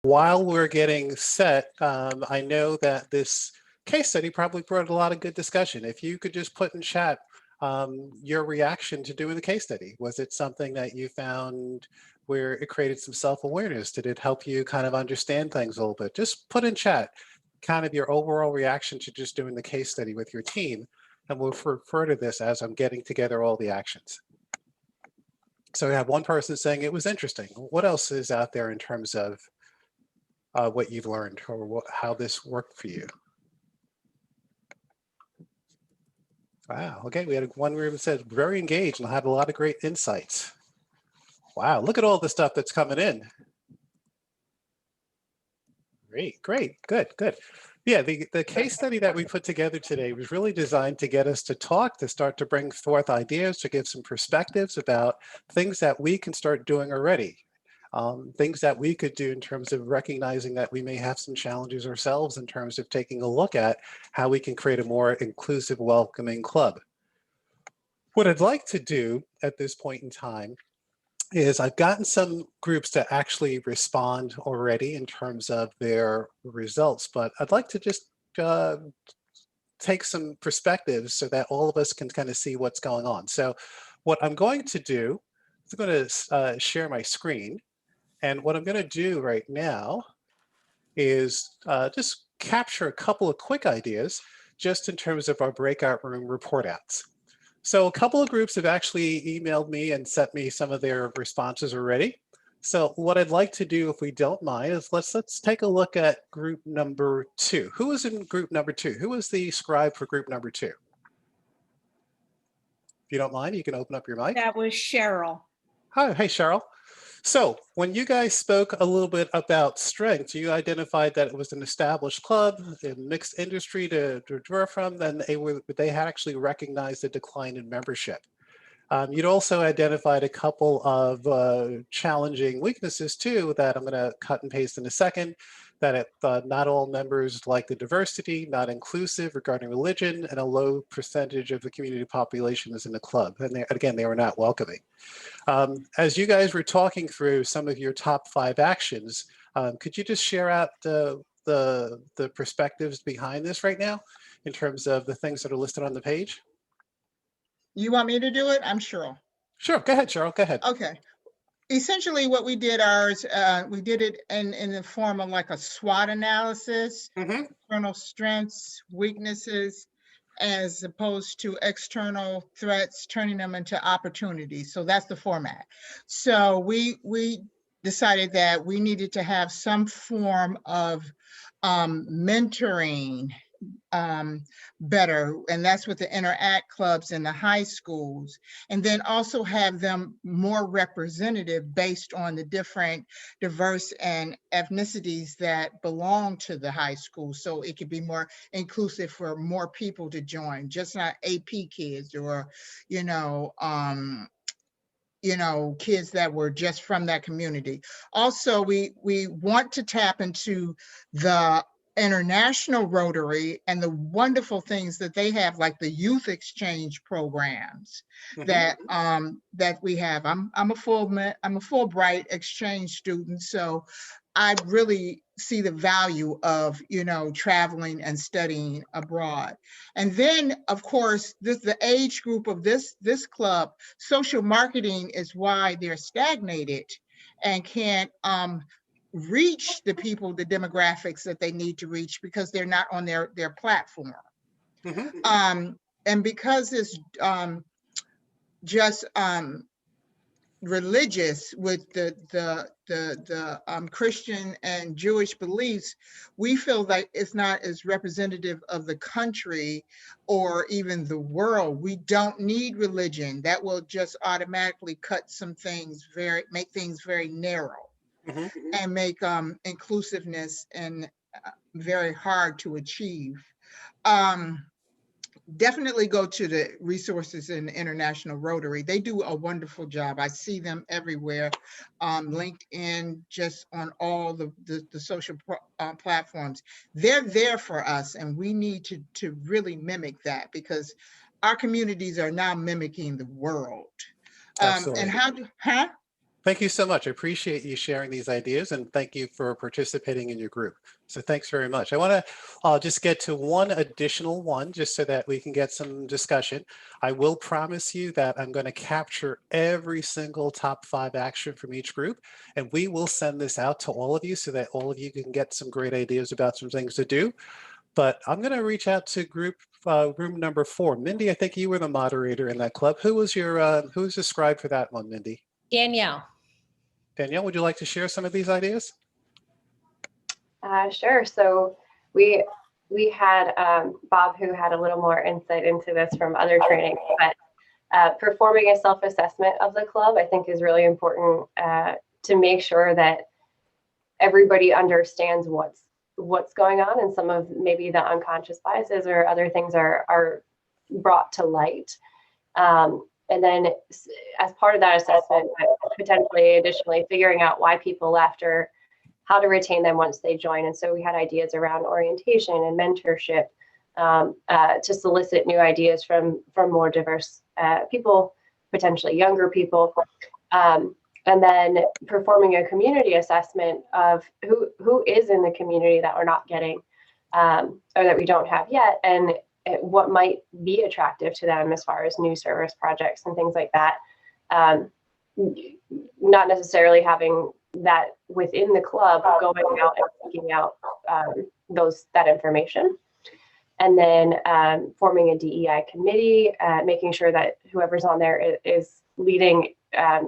while we're getting set, I know that this case study probably brought a lot of good discussion. If you could just put in chat your reaction to doing the case study. Was it something that you found where it created some self-awareness? Did it help you kind of understand things a little bit? Just put in chat kind of your overall reaction to just doing the case study with your team. And we'll refer to this as I'm getting together all the actions. So we have one person saying it was interesting. What else is out there in terms of what you've learned or how this worked for you? Wow, okay, we had one room that said very engaged and had a lot of great insights. Wow, look at all the stuff that's coming in. Great, great, good, good. Yeah, the case study that we put together today was really designed to get us to talk, to start to bring forth ideas, to give some perspectives about things that we can start doing already. Things that we could do in terms of recognizing that we may have some challenges ourselves in terms of taking a look at how we can create a more inclusive, welcoming club. What I'd like to do at this point in time is I've gotten some groups to actually respond already in terms of their results, but I'd like to just take some perspectives so that all of us can kind of see what's going on. So what I'm going to do is I'm going to share my screen. And what I'm going to do right now is just capture a couple of quick ideas just in terms of our breakout room report outs. So a couple of groups have actually emailed me and sent me some of their responses already. So what I'd like to do, if we don't mind, is let's take a look at group number 2. Who was in group number 2? Who was the scribe for group number 2? If you don't mind, you can open up your mic. That was Cheryl. Hi, hey Cheryl. So when you guys spoke a little bit about strengths, you identified that it was an established club in mixed industry to draw from, then they had actually recognized the decline in membership. You'd also identified a couple of challenging weaknesses too that I'm going to cut and paste in a second, that not all members like the diversity, not inclusive regarding religion, and a low percentage of the community population is in the club. And again, they were not welcoming. As you guys were talking through some of your top 5 actions, could you just share out the perspectives behind this right now in terms of the things that are listed on the page? You want me to do it? I'm Cheryl. Sure, go ahead, Cheryl, go ahead. Okay. Essentially what we did we did it in the form of like a SWOT analysis, internal strengths, weaknesses, as opposed to external threats, turning them into opportunities. So that's the format. So we decided that we needed to have some form of mentoring better, and that's with the interact clubs in the high schools, and then also have them more representative based on the different diverse and ethnicities that belong to the high school, so it could be more inclusive for more people to join, just not AP kids or kids that were just from that community. Also, we want to tap into the International Rotary and the wonderful things that they have, like the youth exchange programs that we have. I'm a Fulbright exchange student, so I really see the value of traveling and studying abroad. And then, of course, the age group of this club, social marketing is why they're stagnated and can't reach the people, the demographics that they need to reach, because they're not on their platform. And because it's just religious with the Christian and Jewish beliefs, we feel like it's not as representative of the country or even the world. We don't need religion. That will just automatically cut some things, make things very narrow. And make inclusiveness and very hard to achieve. Definitely go to the resources in the International Rotary. They do a wonderful job. I see them everywhere, LinkedIn, just on all the social platforms. They're there for us, and we need to really mimic that, because our communities are now mimicking the world. And how do, Thank you so much. I appreciate you sharing these ideas, and thank you for participating in your group. So thanks very much. I want to just get to one additional one just so that we can get some discussion. I will promise you that I'm going to capture every single top 5 action from each group, and we will send this out to all of you so that all of you can get some great ideas about some things to do. But I'm going to reach out to room number 4. Mindy, I think you were the moderator in that club. Who was the scribe for that one, Mindy? Danielle. Danielle, would you like to share some of these ideas? Sure. So we had Bob, who had a little more insight into this from other trainings, but performing a self-assessment of the club, I think, is really important to make sure that everybody understands what's going on, and some of maybe the unconscious biases or other things are brought to light. And then as part of that assessment, potentially additionally figuring out why people left or how to retain them once they join. And so we had ideas around orientation and mentorship to solicit new ideas from more diverse people, potentially younger people. And then performing a community assessment of who is in the community that we're not getting or that we don't have yet, and what might be attractive to them as far as new service projects and things like that. Not necessarily having that within the club, going out and seeking out that information. And then forming a DEI committee, making sure that whoever's on there is leading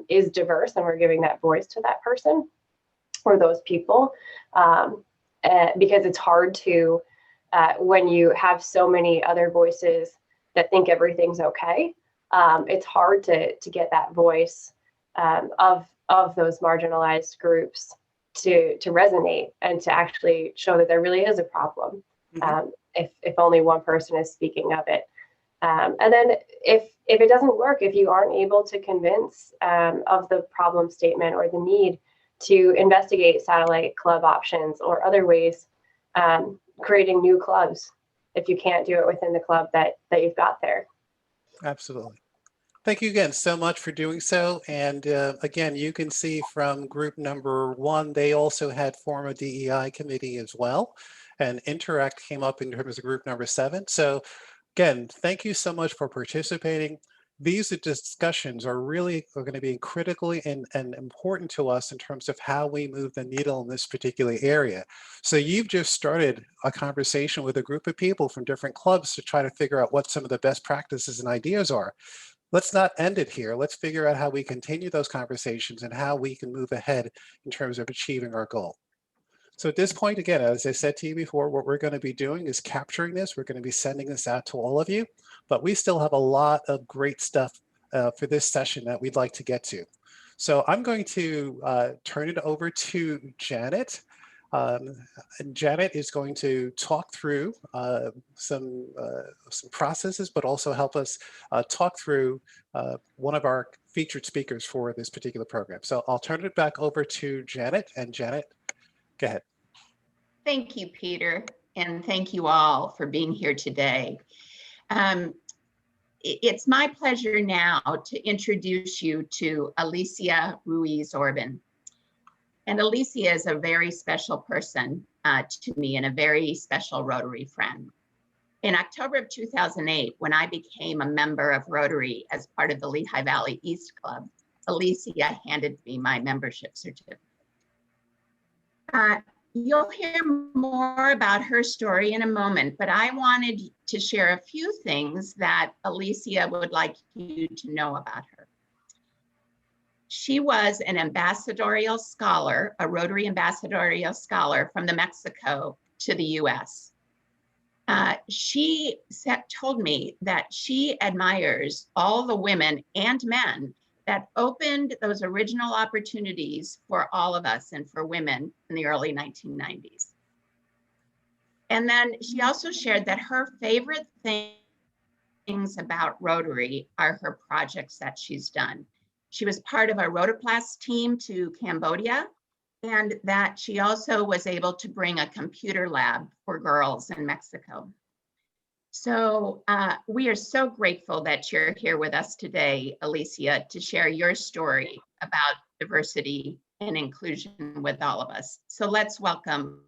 is diverse, and we're giving that voice to that person or those people, because it's hard to when you have so many other voices that think everything's okay. It's hard to get that voice of those marginalized groups to resonate and to actually show that there really is a problem. Mm-hmm. If only one person is speaking of it. And then if it doesn't work, if you aren't able to convince of the problem statement or the need to investigate satellite club options or other ways, creating new clubs if you can't do it within the club that you've got there. Absolutely. Thank you again so much for doing so. And again, you can see from group number 1, they also had form a DEI committee as well. And Interact came up in terms of group number 7. So again, thank you so much for participating. These discussions are going to be critically and important to us in terms of how we move the needle in this particular area. So you've just started a conversation with a group of people from different clubs to try to figure out what some of the best practices and ideas are. Let's not end it here. Let's figure out how we continue those conversations and how we can move ahead in terms of achieving our goal. So at this point, again, as I said to you before, what we're going to be doing is capturing this. We're going to be sending this out to all of you, but we still have a lot of great stuff for this session that we'd like to get to. So I'm going to turn it over to Janet. And Janet is going to talk through some processes, but also help us talk through one of our featured speakers for this particular program. So I'll turn it back over to Janet, and Janet, go ahead. Thank you, Peter, and thank you all for being here today. It's my pleasure now to introduce you to Alicia Ruiz-Orban. And Alicia is a very special person to me and a very special Rotary friend. In October of 2008, when I became a member of Rotary as part of the Lehigh Valley East Club, Alicia handed me my membership certificate. You'll hear more about her story in a moment, but I wanted to share a few things that Alicia would like you to know about her. She was an ambassadorial scholar, a Rotary ambassadorial scholar from Mexico to the US. She told me that she admires all the women and men that opened those original opportunities for all of us and for women in the early 1990s. And then she also shared that her favorite things about Rotary are her projects that she's done. She was part of a Rotoplast team to Cambodia, and that she also was able to bring a computer lab for girls in Mexico. So we are so grateful that you're here with us today, Alicia, to share your story about diversity and inclusion with all of us. So let's welcome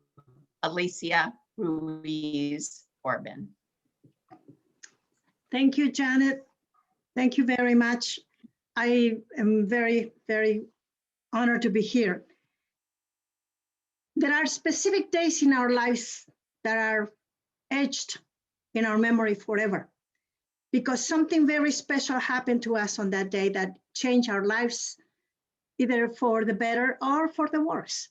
Alicia Ruiz Corbin. Thank you, Janet. Thank you very much. I am very, very honored to be here. There are specific days in our lives that are etched in our memory forever, because something very special happened to us on that day that changed our lives, either for the better or for the worse.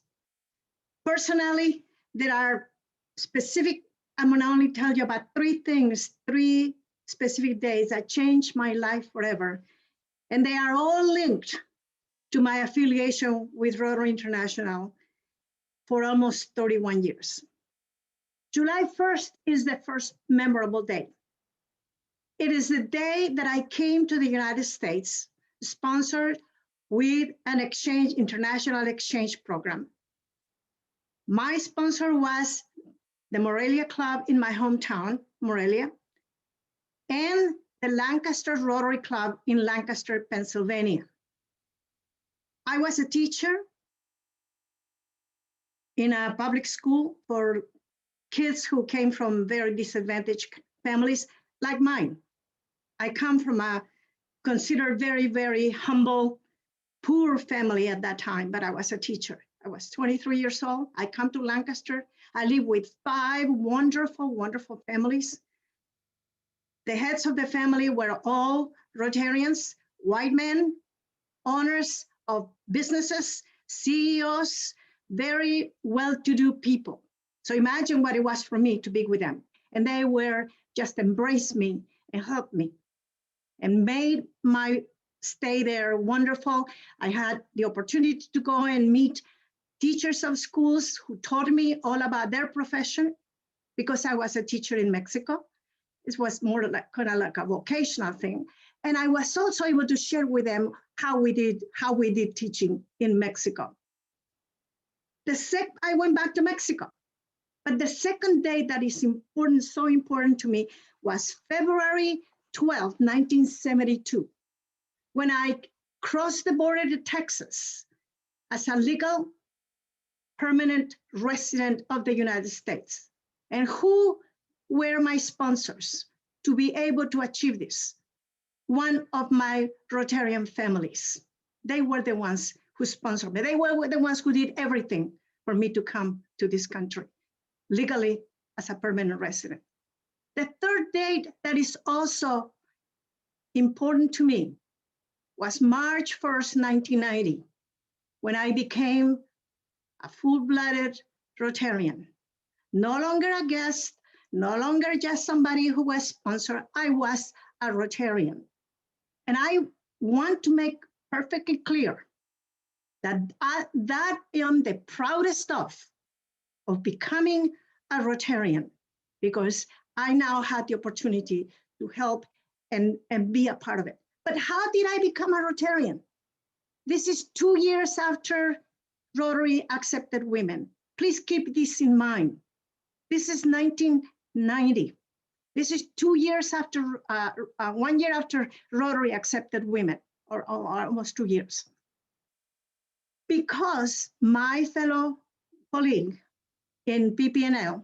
Personally, there are specific, I'm gonna only tell you about three specific days that changed my life forever. And they are all linked to my affiliation with Rotary International for almost 31 years. July 1st is the first memorable day. It is the day that I came to the United States, sponsored with an international exchange program. My sponsor was the Morelia Club in my hometown, Morelia, and the Lancaster Rotary Club in Lancaster, Pennsylvania. I was a teacher in a public school for kids who came from very disadvantaged families like mine. I come from a considered very, very humble, poor family at that time, but I was a teacher. I was 23 years old. I come to Lancaster. I live with 5 wonderful, wonderful families. The heads of the family were all Rotarians, white men, owners of businesses, CEOs, very well-to-do people. So imagine what it was for me to be with them. And they were just embraced me and helped me and made my stay there wonderful. I had the opportunity to go and meet teachers of schools who taught me all about their profession because I was a teacher in Mexico. It was more like kind of like a vocational thing. And I was also able to share with them how we did teaching in Mexico. I went back to Mexico. But the second day that is important, so important to me, was February 12, 1972, when I crossed the border to Texas as a legal permanent resident of the United States. And who were my sponsors to be able to achieve this? One of my Rotarian families. They were the ones who sponsored me. They were the ones who did everything for me to come to this country legally as a permanent resident. The third date that is also important to me was March 1st, 1990, when I became a full-blooded Rotarian. No longer a guest, no longer just somebody who was sponsored. I was a Rotarian. And I want to make perfectly clear that I am the proudest of becoming a Rotarian, because I now had the opportunity to help and be a part of it. But how did I become a Rotarian? This is 2 years after Rotary accepted women. Please keep this in mind. This is 1990. This is 2 years after, 1 year after Rotary accepted women, or almost 2 years. Because my fellow colleague in PPNL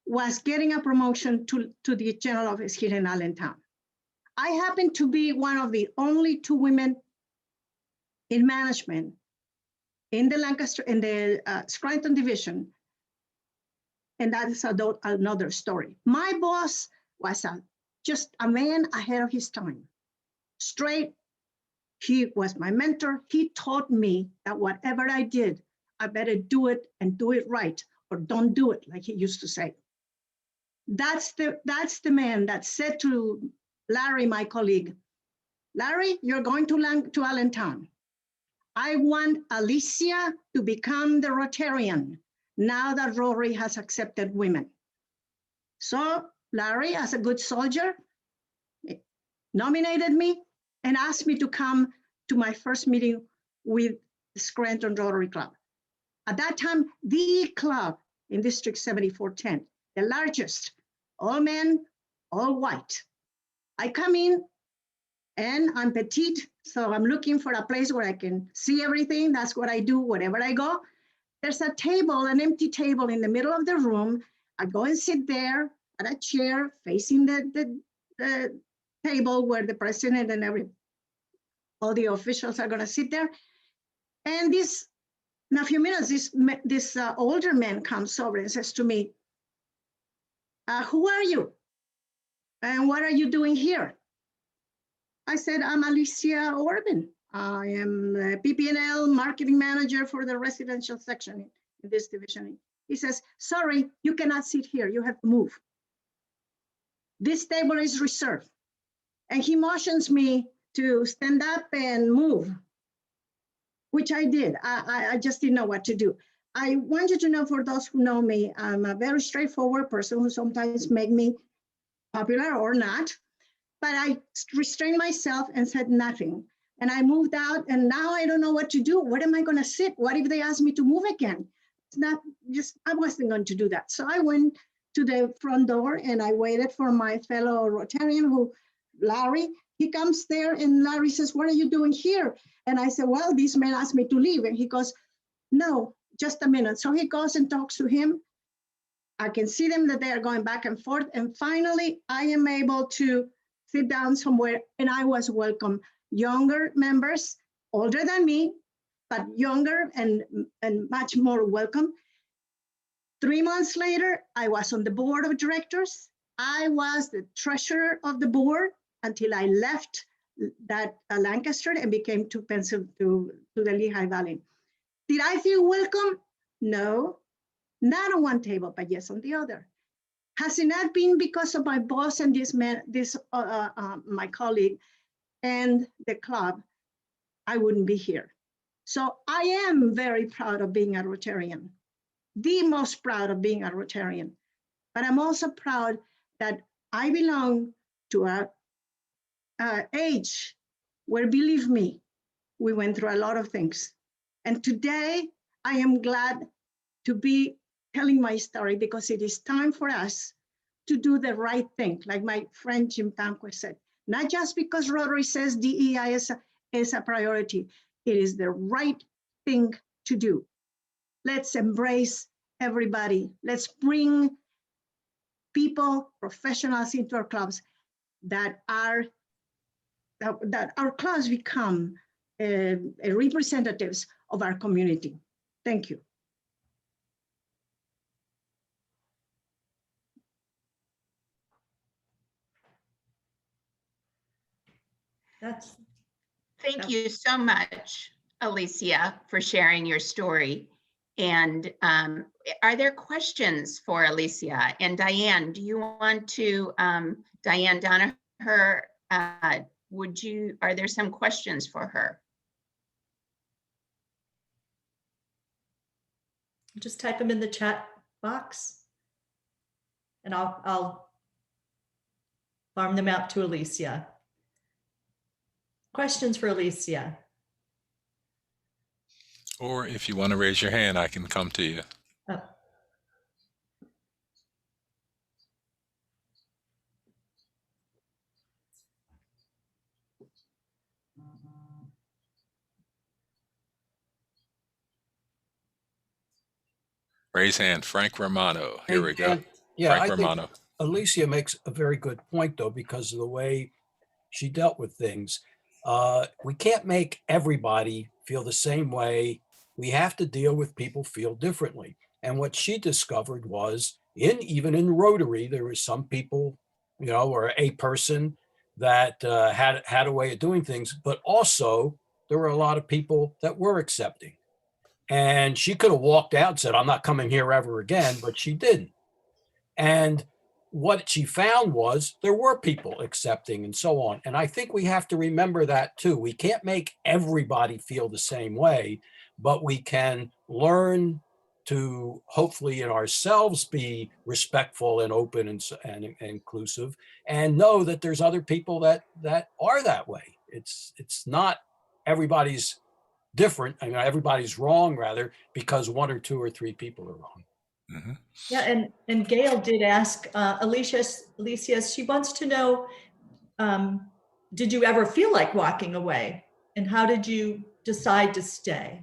was getting a promotion to the general office here in Allentown. I happened to be one of the only 2 women in management in the Lancaster, in the Scranton division. And that is another story. My boss was just a man ahead of his time. Straight, he was my mentor. He taught me that whatever I did, I better do it and do it right, or don't do it, like he used to say. That's the man that said to Larry, my colleague, Larry, you're going to Allentown. I want Alicia to become the Rotarian now that Rotary has accepted women. So Larry, as a good soldier, nominated me and asked me to come to my first meeting with the Scranton Rotary Club. At that time, the club in District 7410, the largest, all men, all white. I come in and I'm petite, So I'm looking for a place where I can see everything. That's what I do wherever I go. There's a table, an empty table in the middle of the room. I go and sit there at a chair facing the table where the president and all the officials are gonna sit there. And in a few minutes, this older man comes over and says to me, who are you? And what are you doing here? I said, I'm Alicia Orban. I am the PPNL marketing manager for the residential section in this division. He says, sorry, you cannot sit here. You have to move. This table is reserved. And he motions me to stand up and move, which I did. I just didn't know what to do. I want you to know, for those who know me, I'm a very straightforward person who sometimes make me popular or not, but I restrained myself and said nothing. And I moved out, and now I don't know what to do. Where am I gonna sit? What if they ask me to move again? It's not just, I wasn't going to do that. So I went to the front door and I waited for my fellow Rotarian Larry, he comes there and Larry says, what are you doing here? And I said, well, this man asked me to leave. And he goes, no, just a minute. So he goes and talks to him. I can see them that they are going back and forth. And finally, I am able to sit down somewhere, and I was welcome. Younger members, older than me, but younger and much more welcome. 3 months later, I was on the board of directors. I was the treasurer of the board until I left that Lancaster and became to the Lehigh Valley. Did I feel welcome? No, not on one table, but yes on the other. Has it not been because of my boss and my colleague and the club, I wouldn't be here. So I am very proud of being a Rotarian, the most proud of being a Rotarian. But I'm also proud that I belong to a age where, believe me, we went through a lot of things. And today I am glad to be telling my story, because it is time for us to do the right thing. Like my friend Jim Panquist said, not just because Rotary says DEI is a priority, it is the right thing to do. Let's embrace everybody. Let's bring people, professionals into our clubs, that our clubs become representatives of our community. Thank you. Thank you so much, Alicia, for sharing your story. And are there questions for Alicia? And Diane, do you want to, Diane Danaher, are there some questions for her? Just type them in the chat box and I'll farm them out to Alicia. Questions for Alicia? Or if you want to raise your hand, I can come to you. Oh. Raise hand, Frank Romano. Here we go. Yeah, Frank I Romano. think Alicia makes a very good point, though, because of the way she dealt with things. We can't make everybody feel the same way. We have to deal with people feel differently. And what she discovered was, even in Rotary, there were some people, or a person that had a way of doing things, but also there were a lot of people that were accepting. And she could have walked out and said, I'm not coming here ever again, but she didn't. And what she found was there were people accepting and so on. And I think we have to remember that too. We can't make everybody feel the same way, but we can learn to hopefully in ourselves be respectful and open and inclusive, and know that there's other people that are that way. It's not everybody's different. I mean, everybody's wrong, rather, because 1 or 2 or 3 people are wrong. Mm-hmm. Yeah, and Gail did ask Alicia, she wants to know, did you ever feel like walking away? And how did you decide to stay?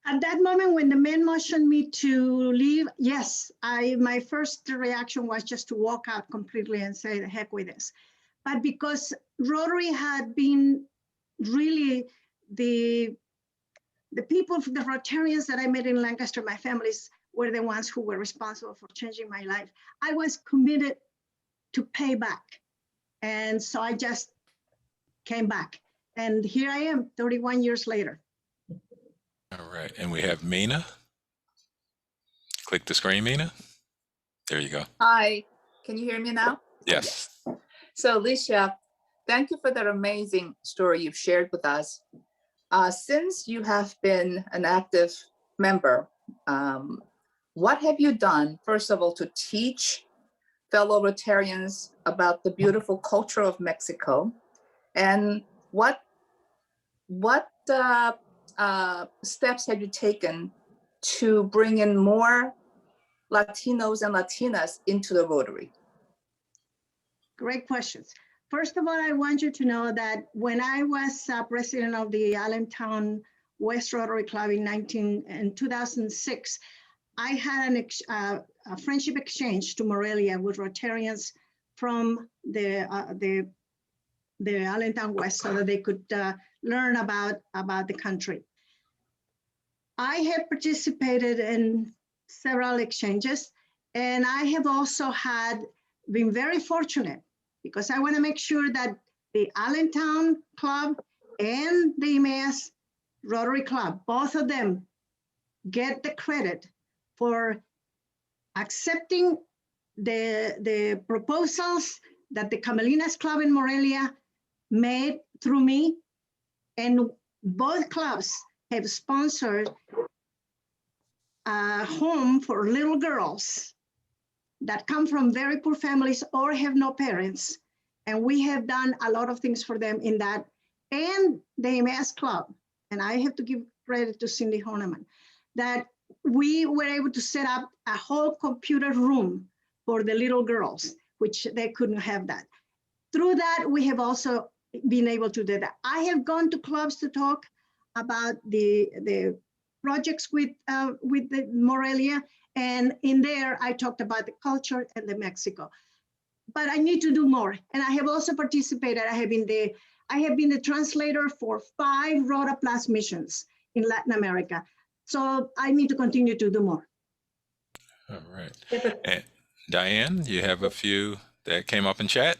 At that moment, when the men motioned me to leave, yes, my first reaction was just to walk out completely and say, the heck with this. But because Rotary had been really the people, the Rotarians that I met in Lancaster, my families were the ones who were responsible for changing my life. I was committed to pay back. And so I just came back. And here I am 31 years later. All right. And we have Mina. Click the screen, Mina. There you go. Hi, can you hear me now? Yes. So Alicia, thank you for that amazing story you've shared with us. Since you have been an active member, what have you done, first of all, to teach fellow Rotarians about the beautiful culture of Mexico? And what steps have you taken to bring in more Latinos and Latinas into the Rotary? Great questions. First of all, I want you to know that when I was president of the Allentown West Rotary Club in 2006, I had a friendship exchange to Morelia with Rotarians from the Allentown West so that they could learn about the country. I have participated in several exchanges, and I have also been very fortunate because I want to make sure that the Allentown Club and the EMEAS Rotary Club, both of them get the credit for accepting the proposals that the Camelinas Club in Morelia made through me. And both clubs have sponsored a home for little girls that come from very poor families or have no parents. And we have done a lot of things for them in that. And the EMEAS Club, and I have to give credit to Cindy Horneman, that we were able to set up a whole computer room for the little girls, which they couldn't have that. Through that, we have also been able to do that. I have gone to clubs to talk about the projects with the Morelia, and in there I talked about the culture and the Mexico. But I need to do more, and I have also participated. I have been the translator for 5 Rota Plus missions in Latin America. So I need to continue to do more. All right. And Diane, you have a few that came up in chat?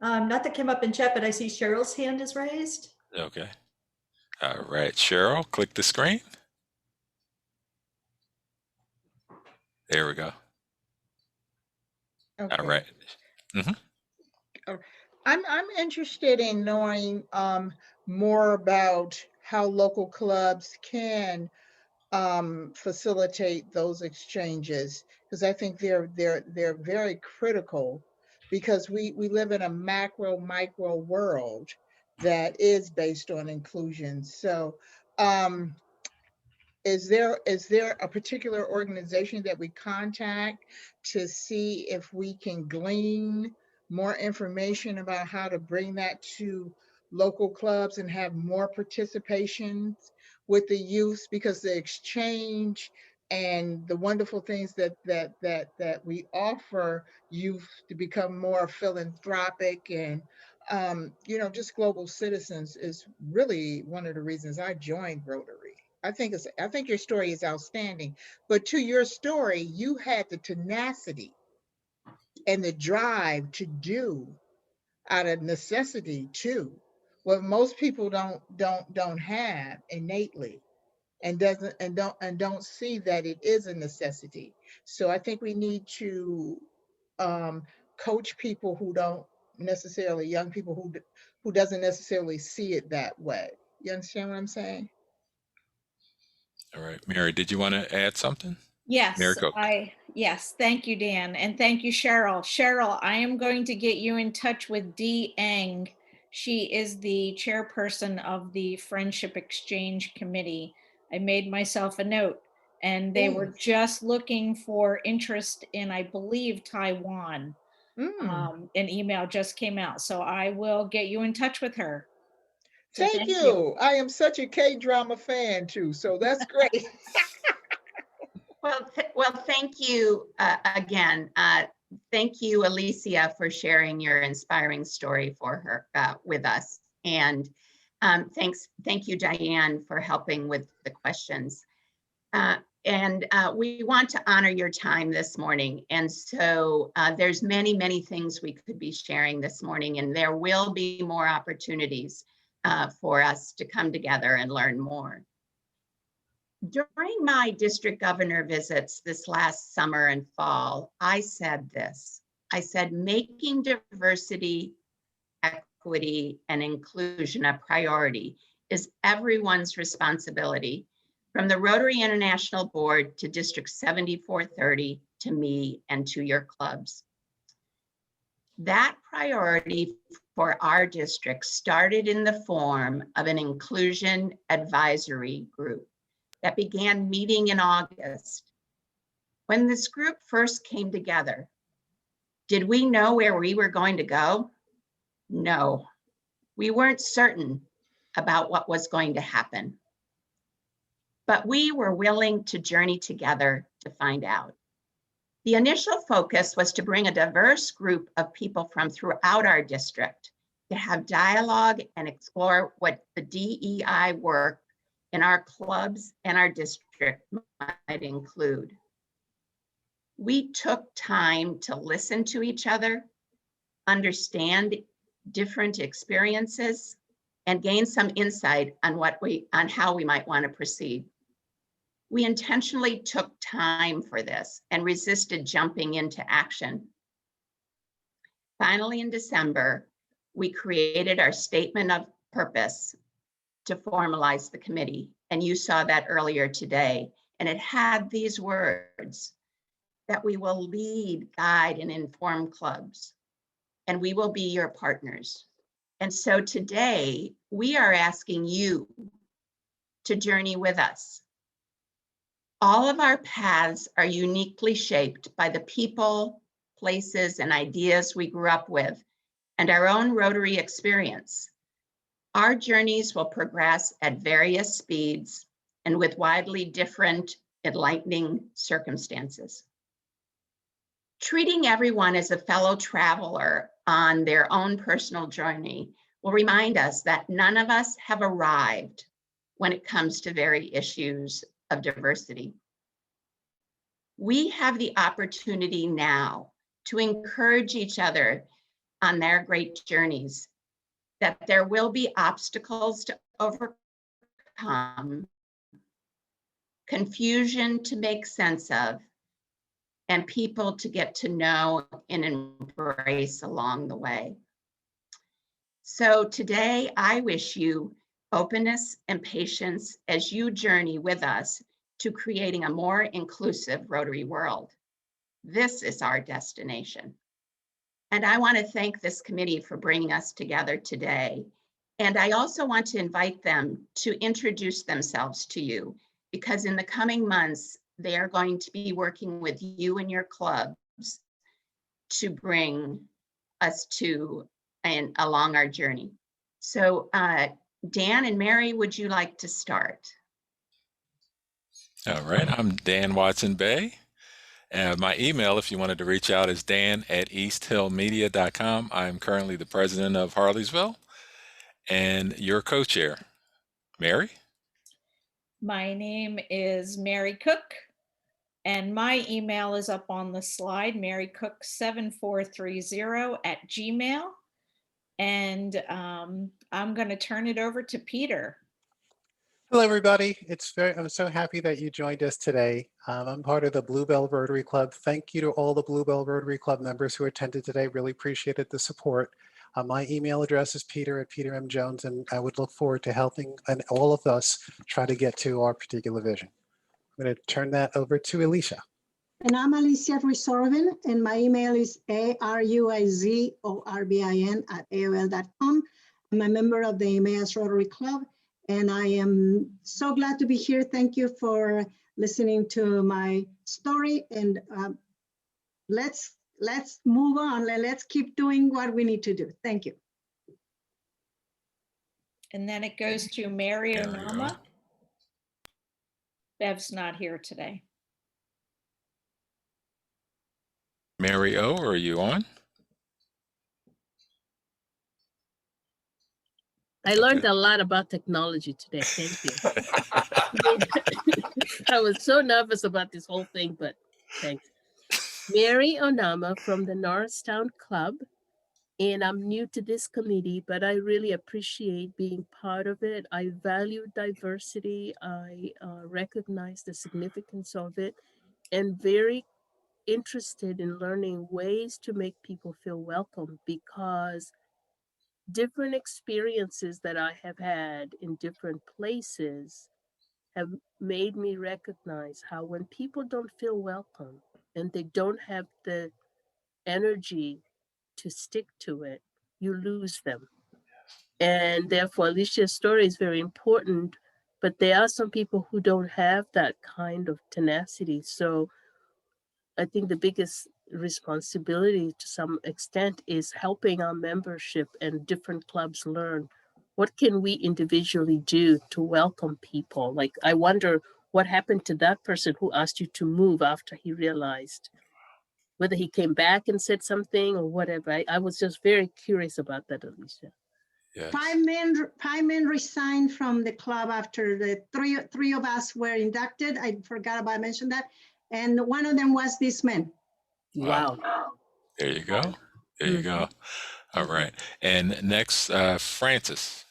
Not that came up in chat, but I see Cheryl's hand is raised. Okay. All right, Cheryl, click the screen. There we go. Okay. All right. I'm interested in knowing more about how local clubs can facilitate those exchanges, because I think they're very critical, because we live in a micro world that is based on inclusion. So is there a particular organization that we contact to see if we can glean more information about how to bring that to local clubs and have more participation with the youth? Because the exchange and the wonderful things that we offer youth to become more philanthropic and just global citizens is really one of the reasons I joined Rotary. I think your story is outstanding, but to your story, you had the tenacity and the drive to do out of necessity too, what most people don't have innately, and don't see that it is a necessity. So I think we need to coach people who don't necessarily, young people who doesn't necessarily see it that way. You understand what I'm saying? All right, Mary, did you want to add something? Yes, Cook. yes, thank you, Dan, and thank you, Cheryl. Cheryl, I am going to get you in touch with Dee Eng. She is the chairperson of the Friendship Exchange Committee. I made myself a note, and they were just looking for interest in, I believe, Taiwan. An email just came out, so I will get you in touch with her. So Thank you. I am such a K-drama fan too, so that's great. Well, thank you again. Thank you, Alicia, for sharing your inspiring story for her with us. And thank you, Diane, for helping with the questions. And we want to honor your time this morning. And so there's many, many things we could be sharing this morning, and there will be more opportunities for us to come together and learn more. During my district governor visits this last summer and fall, I said this. I said, making diversity, equity, and inclusion a priority is everyone's responsibility, from the Rotary International Board to District 7430, to me and to your clubs. That priority for our district started in the form of an inclusion advisory group that began meeting in August. When this group first came together, did we know where we were going to go? No, we weren't certain about what was going to happen, but we were willing to journey together to find out. The initial focus was to bring a diverse group of people from throughout our district to have dialogue and explore what the DEI work in our clubs and our district might include. We took time to listen to each other, understand different experiences, and gain some insight on how we might want to proceed. We intentionally took time for this and resisted jumping into action. Finally, in December, we created our statement of purpose to formalize the committee. And you saw that earlier today. And it had these words, that we will lead, guide, and inform clubs, and we will be your partners. And so today, we are asking you to journey with us. All of our paths are uniquely shaped by the people, places, and ideas we grew up with, and our own Rotary experience. Our journeys will progress at various speeds and with widely different enlightening circumstances. Treating everyone as a fellow traveler on their own personal journey will remind us that none of us have arrived when it comes to very issues of diversity. We have the opportunity now to encourage each other on their great journeys, that there will be obstacles to overcome, confusion to make sense of, and people to get to know and embrace along the way. So today, I wish you openness and patience as you journey with us to creating a more inclusive Rotary world. This is our destination. And I want to thank this committee for bringing us together today. And I also want to invite them to introduce themselves to you, because in the coming months, they are going to be working with you and your clubs to bring us to and along our journey. So Dan and Mary, would you like to start? All right, I'm Dan Watson Bay. My email, if you wanted to reach out, is dan@easthillmedia.com. I'm currently the president of Harleysville and your co-chair. Mary? My name is Mary Cook, and my email is up on the slide, marycook7430 @gmail. And I'm going to turn it over to Peter. Hello, everybody. I'm so happy that you joined us today. I'm part of the Bluebell Rotary Club. Thank you to all the Bluebell Rotary Club members who attended today. Really appreciated the support. My email address is peter@petermjones, and I would look forward to helping and all of us try to get to our particular vision. I'm going to turn that over to Alicia. And I'm Alicia Ruiz-Sorbin, and my email is aruizorbin@aol.com. I'm a member of the Emmaus Rotary Club, and I am so glad to be here. Thank you for listening to my story, and let's move on. Let's keep doing what we need to do. Thank you. And then it goes to Mary There we go. Onama. Bev's not here today. Mary O, are you on? I learned a lot about technology today. Thank you. I was so nervous about this whole thing, but thanks. Mary Onama from the Norristown Club. And I'm new to this committee, but I really appreciate being part of it. I value diversity. I recognize the significance of it, and very interested in learning ways to make people feel welcome, because different experiences that I have had in different places have made me recognize how when people don't feel welcome and they don't have the energy to stick to it, you lose them. And therefore, Alicia's story is very important, but there are some people who don't have that kind of tenacity. So I think the biggest responsibility to some extent is helping our membership and different clubs learn what can we individually do to welcome people. Like, I wonder what happened to that person who asked you to move after he realized, whether he came back and said something or whatever. I was just very curious about that, Alicia. Yes. Five men resigned from the club after the three of us were inducted. I forgot about mention that. And one of them was this man. Wow. There you go. There you go. All right. And next, Francis.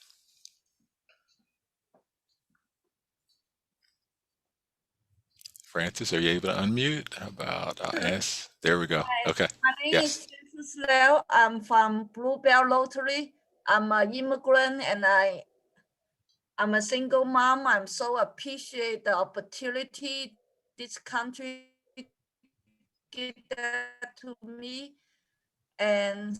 Francis, are you able to unmute? How about I'll ask? There we go. Hi, Okay. my name Yes. is Francis Lau. I'm from Bluebell Rotary. I'm an immigrant and I'm a single mom. I'm so appreciate the opportunity this country give that to me. And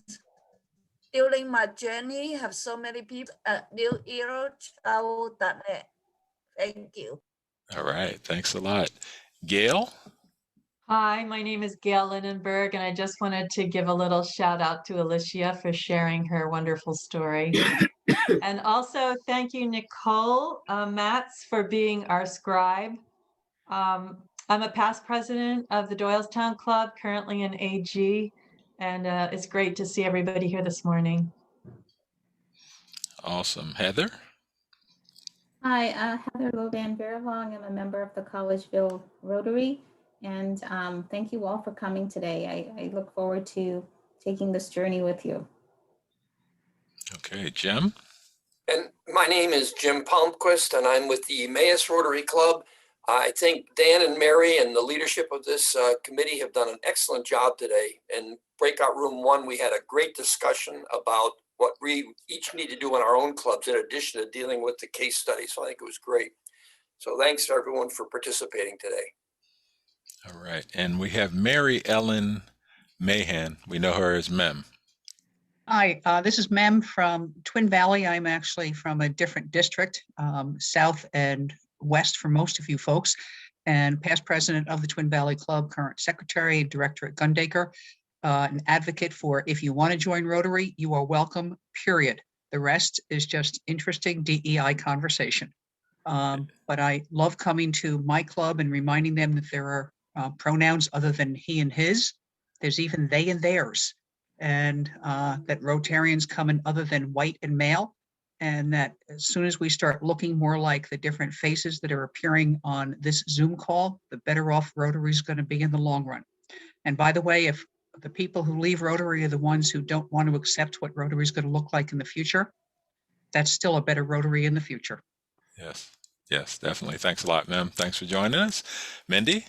during my journey, have so many people at newerotravel.net. Thank you. All right. Thanks a lot. Gail? Hi, my name is Gail Lindenberg, and I just wanted to give a little shout out to Alicia for sharing her wonderful story. And also thank you, Nicole Matz, for being our scribe. I'm a past president of the Doylestown Club, currently an AG, and it's great to see everybody here this morning. Awesome. Heather? Hi, Heather Lodan Verlong. I'm a member of the Collegeville Rotary, and thank you all for coming today. I look forward to taking this journey with you. Okay, Jim? And my name is Jim Palmquist, and I'm with the Emmaus Rotary Club. I think Dan and Mary and the leadership of this committee have done an excellent job today. In Breakout Room 1, we had a great discussion about what we each need to do in our own clubs in addition to dealing with the case study. So I think it was great. So thanks to everyone for participating today. All right. And we have Mary Ellen Mahan. We know her as Mem. Hi, this is Mem from Twin Valley. I'm actually from a different district, south and west for most of you folks, and past president of the Twin Valley Club, current secretary, director at Gundaker, an advocate for if you want to join Rotary, you are welcome, period. The rest is just interesting DEI conversation. But I love coming to my club and reminding them that there are pronouns other than he and his. There's even they and theirs. And that Rotarians come in other than white and male, and that as soon as we start looking more like the different faces that are appearing on this Zoom call, the better off Rotary is going to be in the long run. And by the way, if the people who leave Rotary are the ones who don't want to accept what Rotary is going to look like in the future, that's still a better Rotary in the future. Yes. Yes, definitely. Thanks a lot, Mem. Thanks for joining us. Mindy?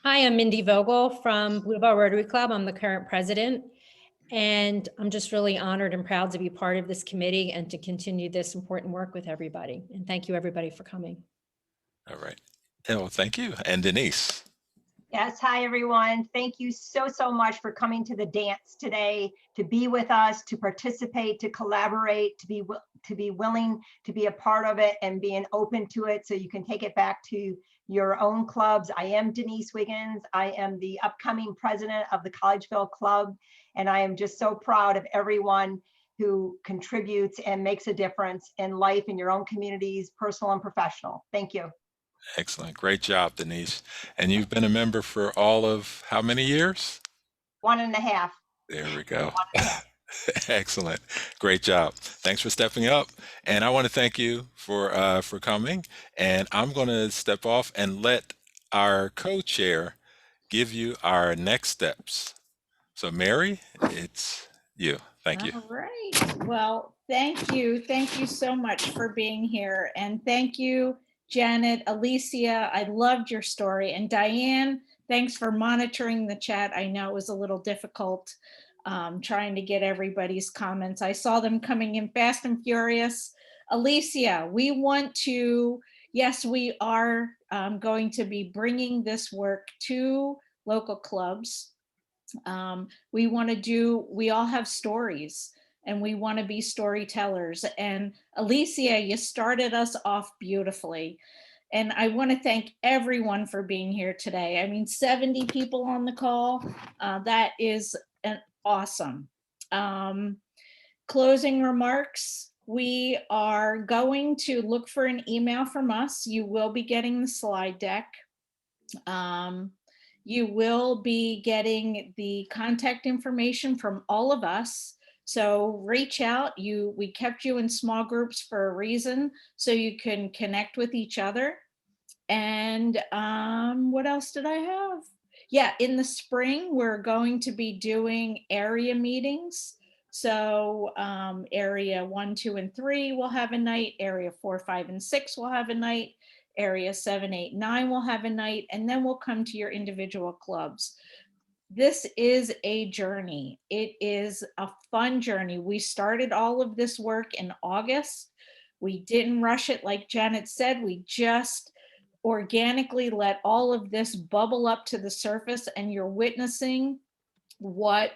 Hi, I'm Mindy Vogel from Bluebell Rotary Club. I'm the current president, and I'm just really honored and proud to be part of this committee and to continue this important work with everybody. And thank you, everybody, for coming. All right. Well, thank you. And Denise? Yes, hi, everyone. Thank you so much for coming to the dance today, to be with us, to participate, to collaborate, to be willing to be a part of it and being open to it so you can take it back to your own clubs. I am Denise Wiggins. I am the upcoming president of the Collegeville Club, and I am just so proud of everyone who contributes and makes a difference in life in your own communities, personal and professional. Thank you. Excellent. Great job, Denise. And you've been a member for all of how many years? 1.5. There we go. Excellent. Great job. Thanks for stepping up. And I want to thank you for coming. And I'm going to step off and let our co-chair give you our next steps. So Mary, it's you. Thank you. All right. Well, thank you. Thank you so much for being here. And thank you, Janet, Alicia. I loved your story. And Diane, thanks for monitoring the chat. I know it was a little difficult trying to get everybody's comments. I saw them coming in fast and furious. Alicia, we want to, yes, we are going to be bringing this work to local clubs. We all have stories and we want to be storytellers. And Alicia, you started us off beautifully. And I want to thank everyone for being here today. I mean, 70 people on the call. That is awesome. Closing remarks. We are going to look for an email from us. You will be getting the slide deck. You will be getting the contact information from all of us. So reach out. We kept you in small groups for a reason, so you can connect with each other. And what else did I have? Yeah, in the spring, we're going to be doing area meetings. So area 1, 2, and 3 will have a night. Area 4, 5, and 6 will have a night. Area 7, 8, 9 will have a night, and then we'll come to your individual clubs. This is a journey. It is a fun journey. We started all of this work in August. We didn't rush it, like Janet said. We just organically let all of this bubble up to the surface, and you're witnessing what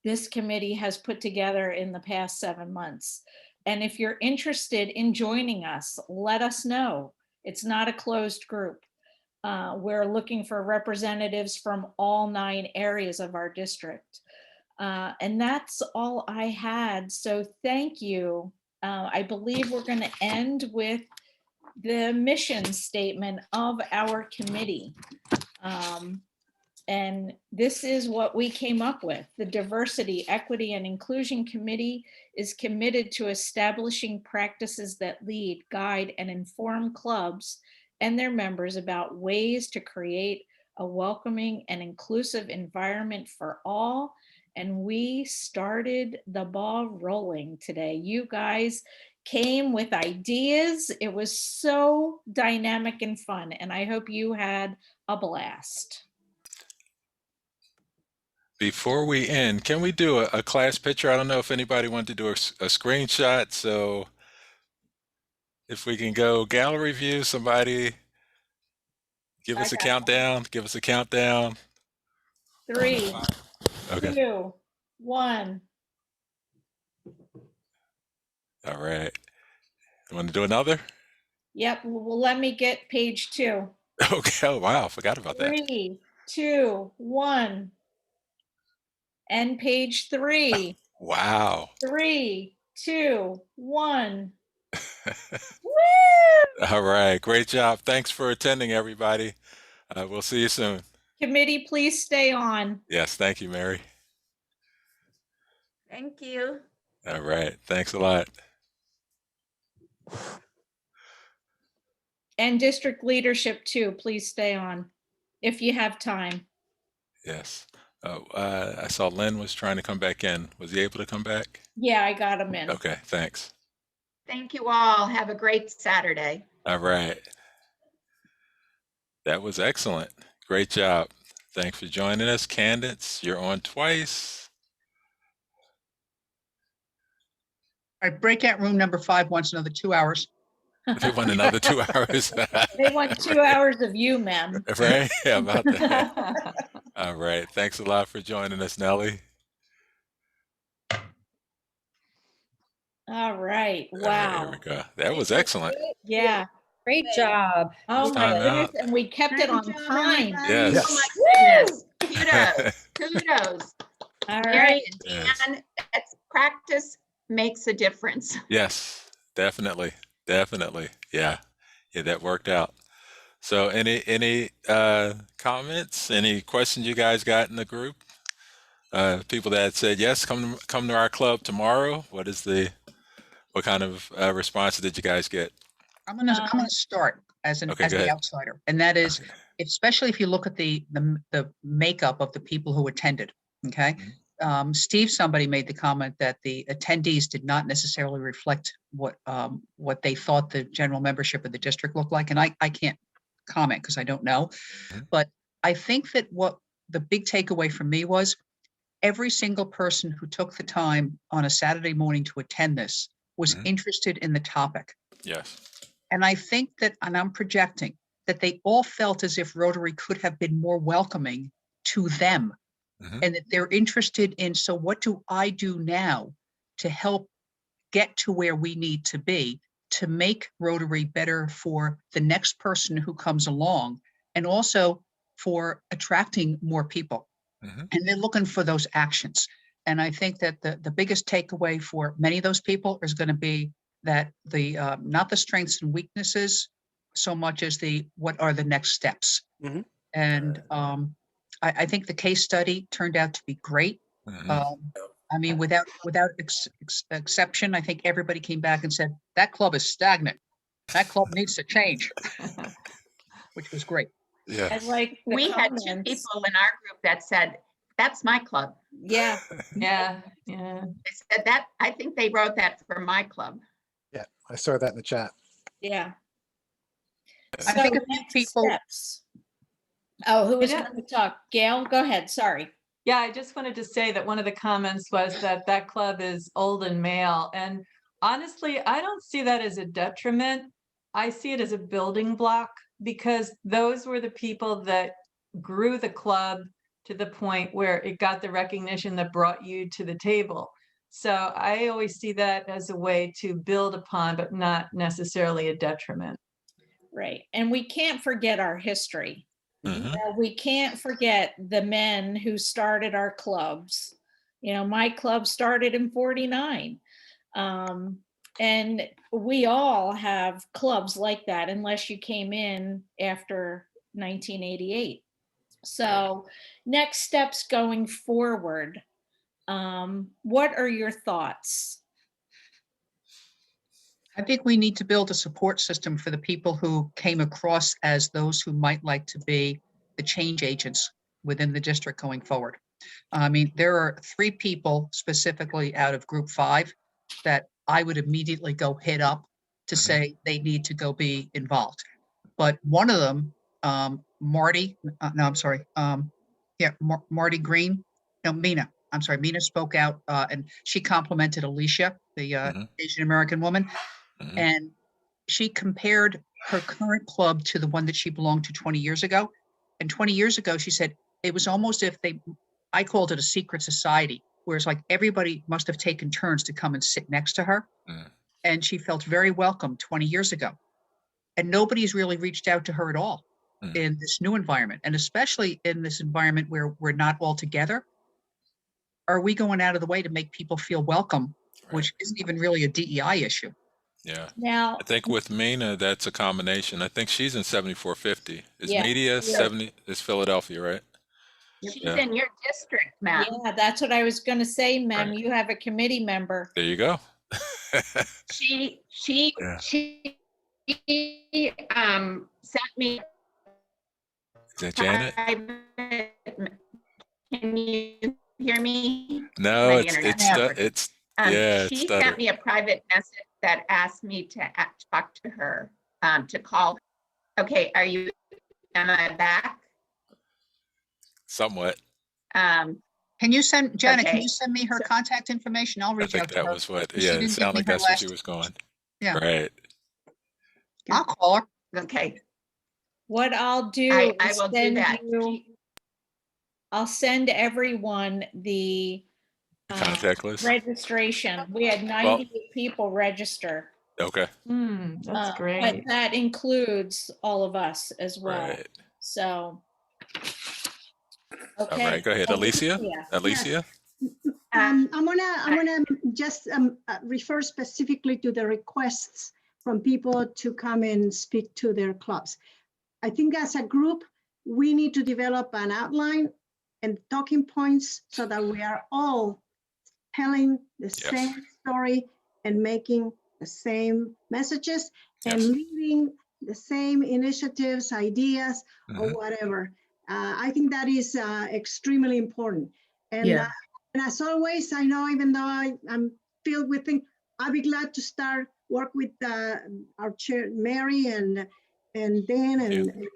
this committee has put together in the past 7 months. And if you're interested in joining us, let us know. It's not a closed group. We're looking for representatives from all 9 areas of our district. And that's all I had. So thank you. I believe we're going to end with the mission statement of our committee. And this is what we came up with. The Diversity, Equity, and Inclusion Committee is committed to establishing practices that lead, guide, and inform clubs and their members about ways to create a welcoming and inclusive environment for all. And we started the ball rolling today. You guys came with ideas. It was so dynamic and fun, and I hope you had a blast. Before we end, can we do a class picture? I don't know if anybody wanted to do a screenshot. So if we can go gallery view, somebody give us a countdown. Give us a countdown. 3, Okay. 2, 1. All right. You want to do another? Yep. Well, let me get page 2. Okay. Oh, wow. Forgot about that. 3, 2, 1. And page 3. Wow. 3, 2, 1. All right. Great job. Thanks for attending, everybody. We'll see you soon. Committee, please stay on. Yes. Thank you, Mary. Thank you. All right. Thanks a lot. And district leadership too, please stay on if you have time. Yes. I saw Lynn was trying to come back in. Was he able to come back? Yeah, I got him in. Okay. Thanks. Thank you all. Have a great Saturday. All right. That was excellent. Great job. Thanks for joining us. Candace, you're on twice. All right, breakout room number 5 wants another 2 hours. They want another 2 hours. They want 2 hours of you, ma'am. Right? Yeah, about that. All right. Thanks a lot for joining us, Nellie. All right. All right, Wow. here we go. That was excellent. Yeah. Great job. Oh It's my time goodness. out. And we kept it on time. Yes. Oh my goodness. Kudos. Kudos. All Mary right. and Dan, let's practice makes a difference. Yes, definitely. Definitely. Yeah. Yeah, that worked out. So any comments, any questions you guys got in the group? People that said yes, come to our club tomorrow. What kind of response did you guys get? I'm gonna start as Okay, go the ahead. outsider, and that is, especially if you look at the makeup of the people who attended. Okay, Steve, somebody made the comment that the attendees did not necessarily reflect what they thought the general membership of the district looked like, and I can't comment because I don't know, but I think that what the big takeaway for me was every single person who took the time on a Saturday morning to attend this was interested in the topic. Yes. And I think that, and I'm projecting, that they all felt as if Rotary could have been more welcoming to them, and that they're interested in, so what do I do now to help get to where we need to be to make Rotary better for the next person who comes along, and also for attracting more people. And they're looking for those actions. And I think that the biggest takeaway for many of those people is going to be that the not the strengths and weaknesses so much as the what are the next steps. And I think the case study turned out to be great. I mean, without exception, I think everybody came back and said that club is stagnant. That club needs to change, which was great. Yeah. I like the We had 2 comments. people in our group that said, that's my club. Yeah. Yeah. Yeah. They said that, I think they wrote that for my club. Yeah, I saw that in the chat. Yeah. I think a few next people. steps. Oh, who was Yeah. going to talk? Gail, go ahead. Sorry. Yeah, I just wanted to say that one of the comments was that that club is old and male. And honestly, I don't see that as a detriment. I see it as a building block, because those were the people that grew the club to the point where it got the recognition that brought you to the table. So I always see that as a way to build upon, but not necessarily a detriment. Right. And we can't forget our history. We can't forget the men who started our clubs. You know, my club started in 49. And we all have clubs like that, unless you came in after 1988. So next steps going forward. What are your thoughts? I think we need to build a support system for the people who came across as those who might like to be the change agents within the district going forward. I mean, there are 3 people specifically out of group 5 that I would immediately go hit up to say they need to go be involved. But one of them, Marty, no, I'm sorry. Marty Green, no, Mina. I'm sorry, Mina spoke out and she complimented Alicia, the Asian American woman. And she compared her current club to the one that she belonged to 20 years ago. And 20 years ago, she said, it was almost if I called it a secret society, where it's like everybody must have taken turns to come and sit next to her. And she felt very welcome 20 years ago. And nobody's really reached out to her at all in this new environment. And especially in this environment where we're not all together, are we going out of the way to make people feel welcome, which isn't even really a DEI issue? Yeah. Now, I think with Mina, that's a combination. I think she's in 7450. Is Yeah. Media Yeah. 70? Is Philadelphia, right? She's Yeah. in your district, Matt. Yeah, that's what I was going to say, Mem. Right. You have a committee member. There you go. She Yeah. sent me. Is that Janet? Can you hear me? No, My it's internet's yeah, working. it's yeah, it's She stutter. sent me a private message that asked me to talk to her, to call. Okay, am I back? Somewhat. Um, Can you send, Janet, can Okay. you send me her contact information? I'll I reach think out to that her. was what. She Yeah, didn't it give sounded me like her that's where she last- was going. Yeah. Right. I'll call her. okay, What I'll do I is will do send that. I'll send everyone the Contact list. registration. We had 98 people register. Okay. That's great. But that includes all of us as well. Right. So, All okay. right. Go ahead, Alicia. Alicia. I'm gonna just refer specifically to the requests from people to come and speak to their clubs. I think as a group, we need to develop an outline and talking points so that we are all telling the same story and making the same messages and leading the same initiatives, ideas, or whatever. I think that is extremely important. And, and as always, I know even though I'm filled with things, I'll be glad to start work with our chair, Mary and Dan and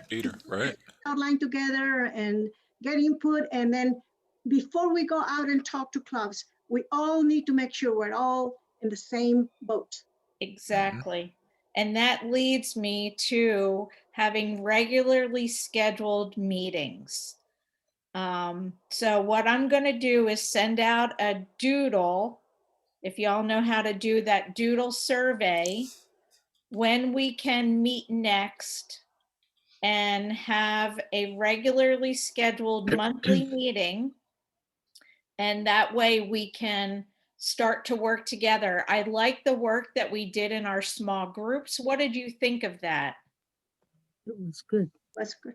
Peter, right? Outline together and get input. And then before we go out and talk to clubs, we all need to make sure we're all in the same boat. Exactly. And that leads me to having regularly scheduled meetings. So what I'm going to do is send out a doodle, if y'all know how to do that doodle survey, when we can meet next and have a regularly scheduled monthly meeting. And that way we can start to work together. I like the work that we did in our small groups. What did you think of that? It was good. That's good.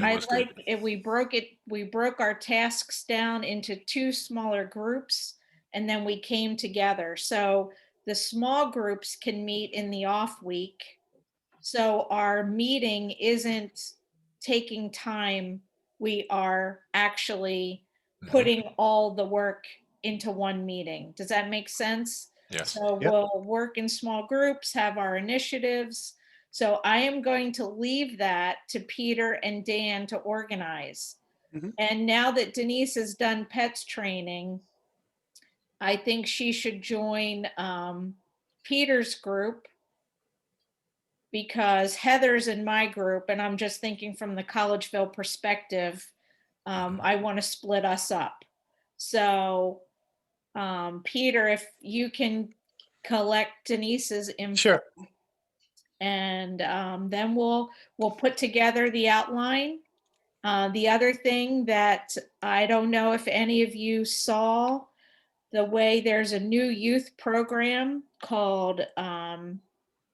I like if we broke our tasks down into 2 smaller groups and then we came together. So the small groups can meet in the off week. So our meeting isn't taking time. We are actually putting all the work into one meeting. Does that make sense? Yes. So we'll work in small groups, have our initiatives. So I am going to leave that to Peter and Dan to organize. And now that Denise has done PETS training, I think she should join Peter's group, because Heather's in my group and I'm just thinking from the Collegeville perspective, I want to split us up. So Peter, if you can collect Denise's info. Sure. And then we'll put together the outline. The other thing that I don't know if any of you saw, the way there's a new youth program called,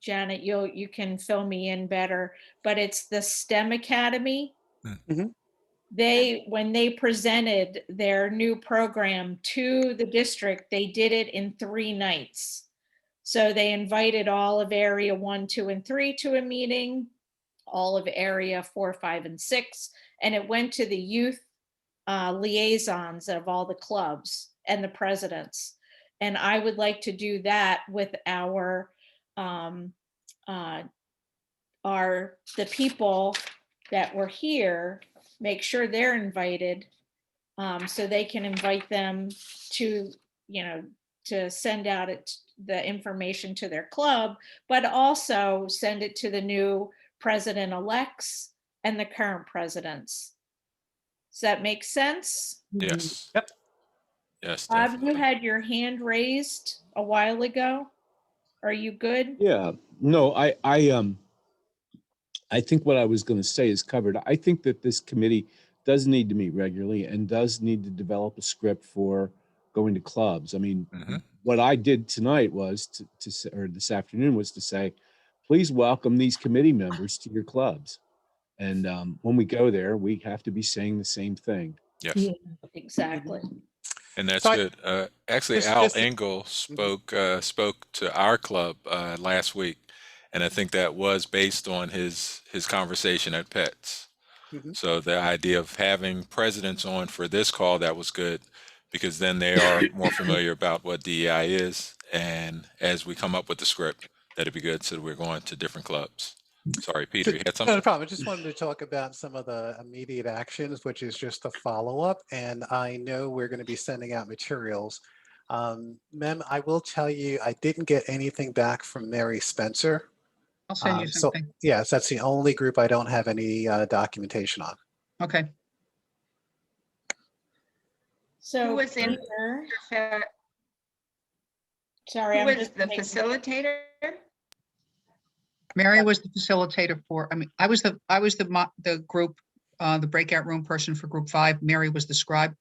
Janet, you can fill me in better, but it's the STEM Academy. When they presented their new program to the district, they did it in 3 nights. So they invited all of area 1, 2, and 3 to a meeting, all of area 4, 5, and 6, and it went to the youth liaisons of all the clubs and the presidents. And I would like to do that with the people that were here, make sure they're invited, so they can invite them to, to send out the information to their club, but also send it to the new president-elects and the current presidents. Does that make sense? Yes. Yep. Yes. Bob, Definitely. you had your hand raised a while ago. Are you good? Yeah, no, I think what I was going to say is covered. I think that this committee does need to meet regularly and does need to develop a script for going to clubs. I mean, what I did tonight was or this afternoon was to say, please welcome these committee members to your clubs. And when we go there, we have to be saying the same thing. Yes. Yeah. Exactly. And that's So good. Actually, Al Engel spoke to our club last week, and I think that was based on his conversation at PETS. So the idea of having presidents on for this call, that was good, because then they are more familiar about what DEI is, and as we come up with the script, that'd be good. So we're going to different clubs. Sorry, Peter, you had something? No problem. I just wanted to talk about some of the immediate actions, which is just a follow-up. And I know we're going to be sending out materials. Mem, I will tell you, I didn't get anything back from Mary Spencer. I'll send you something. So, yes, that's the only group I don't have any documentation on. Okay. So Who was in? Sorry, Who I'm was just the making- facilitator? Mary was the facilitator for, I was the group, the breakout room person for group 5. Mary was the scribe.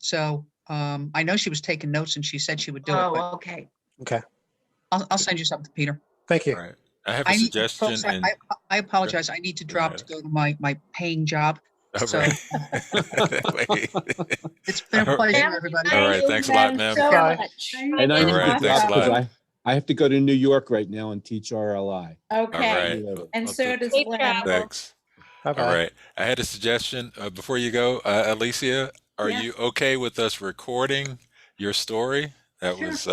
So I know she was taking notes and she said she would do it, but Oh, okay. Okay, I'll send you something, Peter. thank you. All right. I have a I need to, suggestion folks, and I apologize. I need to drop to go to my paying job. all So right. Wait. it's been a All pleasure, Ma'am, everybody. right. Thanks a lot, ma'am. So Bye. much. And I All need right, to thanks drop a because lot. I have to go to New York right now and teach RLI. All Okay, right. and Well, so does Great Lynn. job. thanks. All Bye-bye. right. I had a suggestion before you go, Alicia. Are Yes. you okay with us recording your story? That Sure. was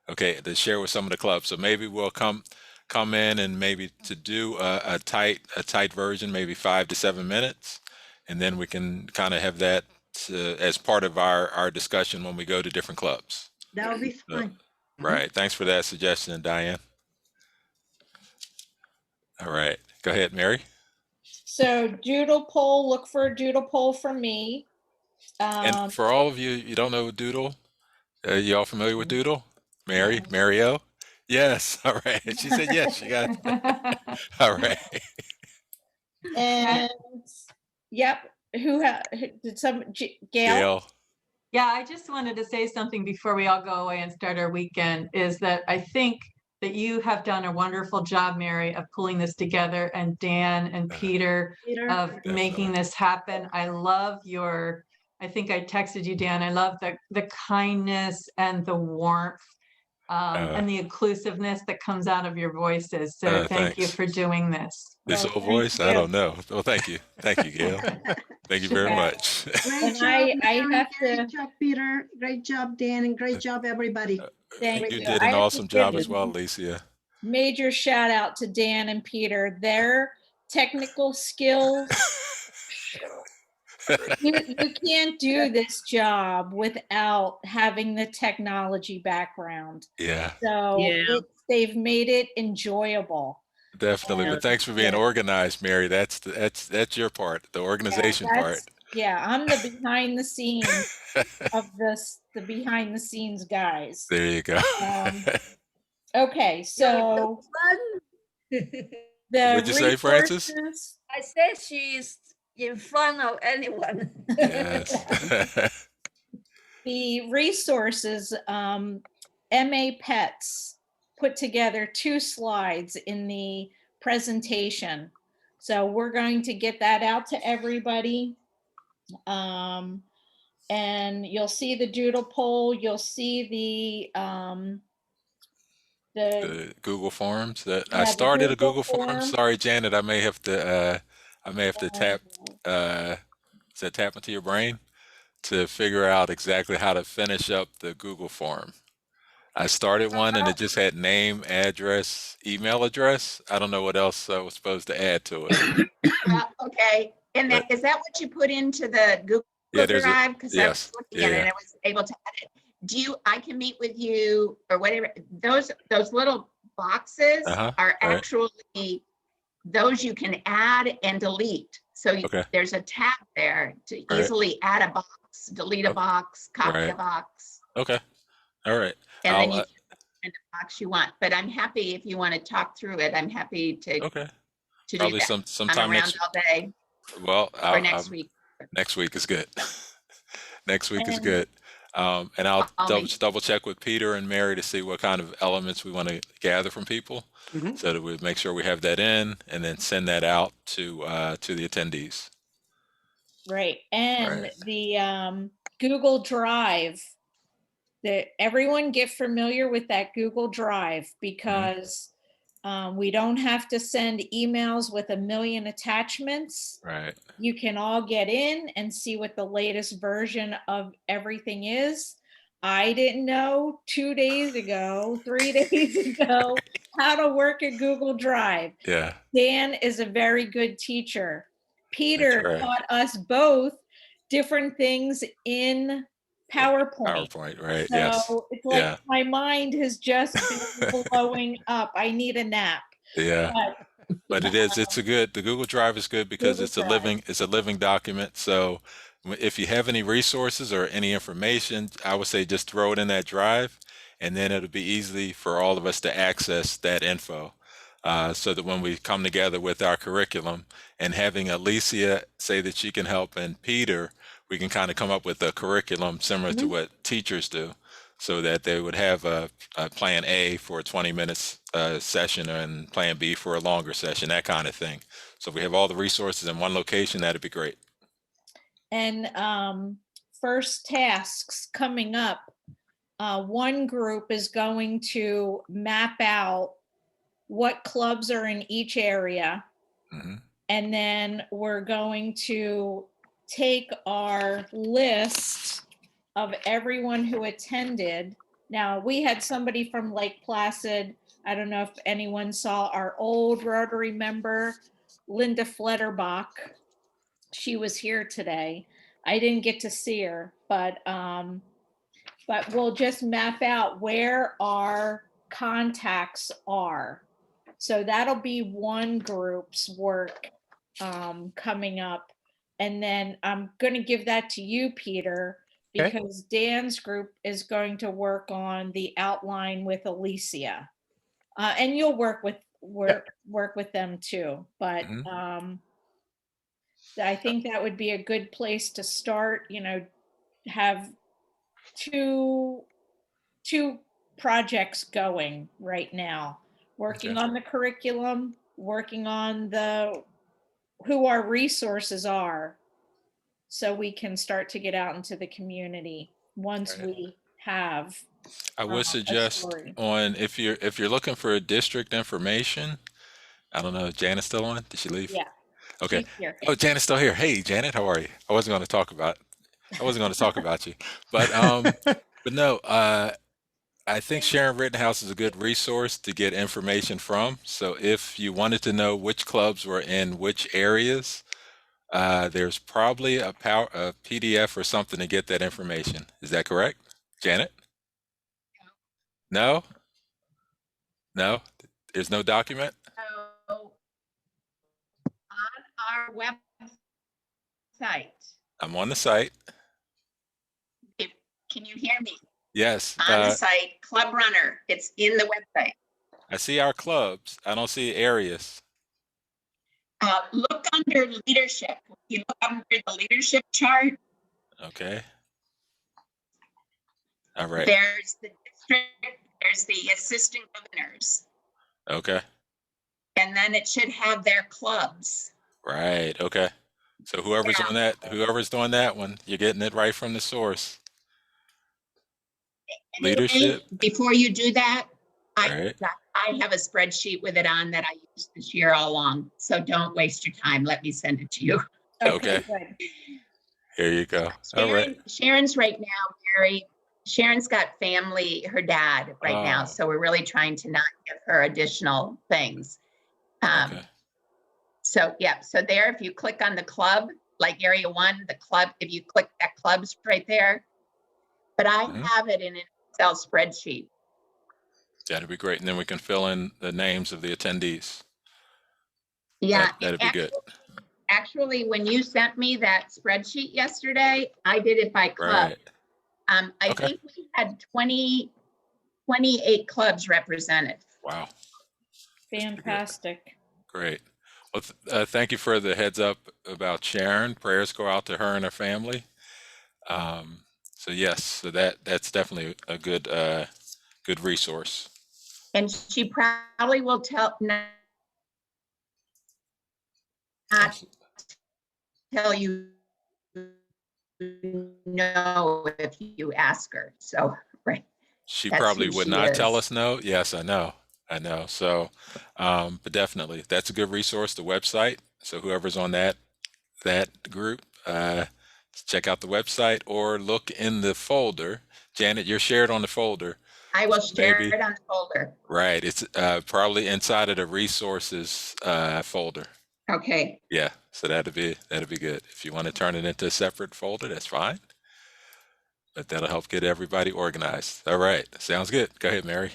okay to share with some of the clubs. So maybe we'll come in and maybe to do a tight version, maybe 5 to 7 minutes, and then we can kind of have that as part of our discussion when we go to different clubs. That would be So, fine. right. Thanks for that suggestion, Diane. All right. Go ahead, Mary. So doodle poll, look for a doodle poll from me. And for all of you, you don't know Doodle, you all familiar with Doodle? Mario? Yes. All right. She said yes. She got it. All right. And yep, did Gail? Gail. Yeah, I just wanted to say something before we all go away and start our weekend, is that I think that you have done a wonderful job, Mary, of pulling this together, and Dan and Peter of making this happen. I love I think I texted you, Dan, I love the kindness and the warmth and the inclusiveness that comes out of your voices. So thank you Thanks. for doing this. This Well, old thank voice? I you. don't know. Well, thank you. Thank you, Gail. Thank you very much. Great And job, I Mary. have Great to job, Peter. Great job, Dan, and great job, everybody. thank You you. did I an have to awesome job give as well, Alicia. major shout out to Dan and Peter. Their technical skills. You can't do this job without having the technology background. Yeah, So they've made it enjoyable. definitely. But thanks for being organized, Mary. That's your part, the organization part. Yeah, I'm the behind the scenes of the behind the scenes guys. There you go. Okay, so the What'd you say, Francis? resources- I said she's in front of anyone. Yes. the resources, MA Pets put together 2 slides in the presentation. So we're going to get that out to everybody. And you'll see the doodle poll, you'll see The Google Forms that Yeah, I the started a Google Google form. form. Sorry, Janet, I may have to tap tap into your brain to figure out exactly how to finish up the Google form. I started one and it just had name, address, email address. I don't know what else I was supposed to add to it. Okay, and But- is that what you put into the Google Yeah, there's a- Drive? Because I yes, was looking at it yeah. and I was able to edit. I can meet with you or whatever, those little boxes Uh-huh, are right. actually, those you can add and delete. So Okay. there's a tab there to Right. easily add a box, delete a box, copy a Right. box. Okay. All right. And then I'll, you find a box you want, but I'm happy if you want to talk through it. I'm happy to okay. do Probably that. sometime I'm around next. all day Well, or next week. next week is good. Next week is And- good. And I'll I'll make- double check with Peter and Mary to see what kind of elements we want to gather from people, Mhm. so that we make sure we have that in, and then send that out to the attendees. Right, and Right. the Google Drive, everyone get familiar with that Google Drive, because we don't have to send emails with 1 million attachments. Right. You can all get in and see what the latest version of everything is. I didn't know 2 days ago, 3 days ago, how to work a Google Drive. Yeah. Dan is a very good teacher. Peter right. taught us both different things in PowerPoint. PowerPoint. Right. So Yes. it's like Yeah. my mind has just been blowing up. I need a nap. Yeah. But it is. It's the Google Drive is good because Google it's a living document. So if you have any resources or any information, I would say just throw it in that drive, and then it'll be easy for all of us to access that info. So that when we come together with our curriculum, and having Alicia say that she can help and Peter we can kind of come up with a curriculum similar to what teachers do, so that they would have a plan A for a 20 minutes session and plan B for a longer session, that kind of thing. So if we have all the resources in one location, that'd be great. And first tasks coming up. One group is going to map out what clubs are in each area. And then we're going to take our list of everyone who attended. Now, we had somebody from Lake Placid. I don't know if anyone saw our old Rotary member, Linda Fletterbach. She was here today. I didn't get to see her, but we'll just map out where our contacts are. So that'll be one group's work coming up. And then I'm going to give that to you, Peter, because Dan's group is going to work on the outline with Alicia. And you'll work with them too. But I think that would be a good place to start, you know, have two projects going right now, working on the curriculum, working on who our resources are, so we can start to get out into the community once we have. I would suggest if you're looking for district information, I don't know, is Janet still on? Did she leave? Yeah. Okay. She's here. Oh, Janet's still here. Hey, Janet, how are you? I wasn't going to talk about you, but no, I think Sharon Rittenhouse is a good resource to get information from. So if you wanted to know which clubs were in which areas, there's probably a PDF or something to get that information. Is that correct, Janet? No? No? There's no document? So on our website. I'm on the site. Can you hear me? Yes. On the site, Club Runner, it's in the website. I see our clubs. I don't see areas. Look under leadership. You look under the leadership chart. Okay. All right. There's the district, there's the assistant governors. Okay. And then it should have their clubs. Right. Okay. So whoever's doing that one, you're getting it right from the source. Leadership. Before you do that, Right. I have a spreadsheet with it on that I used this year all along. So don't waste your time. Let me send it to you. Okay. Here you go. All right. Sharon's right now, Mary. Sharon's got family, her dad right now. So we're really trying to not give her additional things. So yeah, so there, if you click on the club, like area 1, the club, if you click that club's right there. But I have it in an Excel spreadsheet. That'd be great. And then we can fill in the names of the attendees. Yeah. That'd be good. Actually, when you sent me that spreadsheet yesterday, I did it by club. Right. I think we had 28 clubs represented. Wow. Fantastic. Great. Well, thank you for the heads up about Sharon. Prayers go out to her and her family. So yes, so that's definitely a good resource. And she probably will not tell you no if you ask her. So right. She That's probably who would she not tell is. us no. Yes, I know. So, but definitely, that's a good resource, the website. So whoever's on that group, check out the website or look in the folder. Janet, you're shared on the folder. I will share it on the folder. Right. It's probably inside of the resources folder. Okay. Yeah. So that'd be good. If you want to turn it into a separate folder, that's fine. But that'll help get everybody organized. All right. Sounds good. Go ahead, Mary.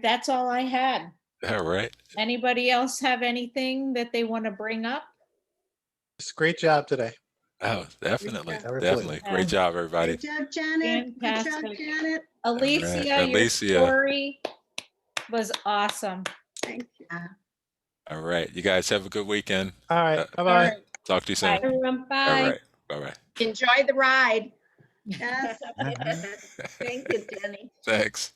That's all I had. All right. Anybody else have anything that they want to bring up? It's a great job today. Oh, definitely. Everybody. Definitely. Great job, everybody. Good job, Janet. Good job, Fantastic. Janet. Alicia, your Alicia. story was awesome. Thank you. All right. You guys have a good weekend. All right. Bye-bye. Talk to you soon. Bye, everyone. Bye. All right. Bye-bye. Enjoy the ride. Yes. Thank you, Jenny. Thanks.